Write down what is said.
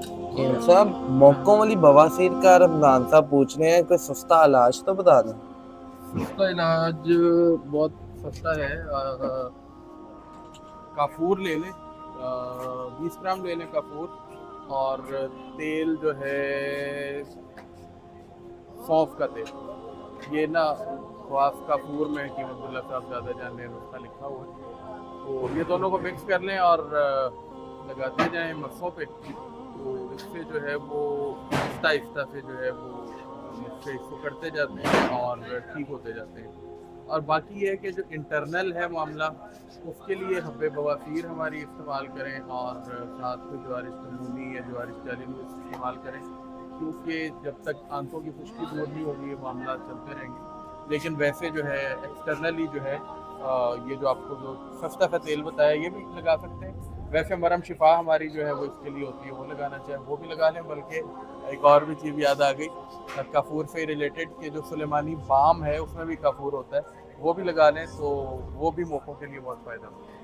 साहब, मौकों वाली बवासीर का रमजान साहब पूछ रहे हैं, कोई सस्ता इलाज तो बता दें। इसका इलाज बहुत सस्ता है। काफूर ले लें, 20 ग्राम ले लें काफूर। और तेल जो है, सौंफ का तेल। ये ना ख्वास काफूर में कि अब्दुल्ला साहब ज़्यादा जाने नुस्खा लिखा हुआ है। तो ये दोनों को मिक्स कर लें और लगाते जाएं मस्सों पे। तो इससे जो है वो आहिस्ता आहिस्ता से जो है वो इससे इसको करते जाते हैं और ठीक होते जाते हैं। और बाकी ये है कि जो इंटरनल है मामला, उसके लिए हब्बे बवासीर हमारी इस्तेमाल करें और साथ में ज्वारिश तमूनी या ज्वारिश चालीन इस्तेमाल करें, क्योंकि जब तक आंतों की खुश्की दूर नहीं होगी ये मामला चलते रहेंगे। लेकिन वैसे जो है एक्सटर्नली जो है ये जो आपको जो सस्ता सा तेल बताया ये भी लगा सकते हैं। वैसे मरम शिफा हमारी जो है वो इसके लिए होती है, वो लगाना चाहे वो भी लगा लें। बल्कि एक और भी चीज़ याद आ गई, काफूर से रिलेटेड के जो सुलेमानी बाम है उसमें भी काफूर होता है, वो भी लगा लें तो वो भी मौकों के लिए बहुत फ़ायदा होता है।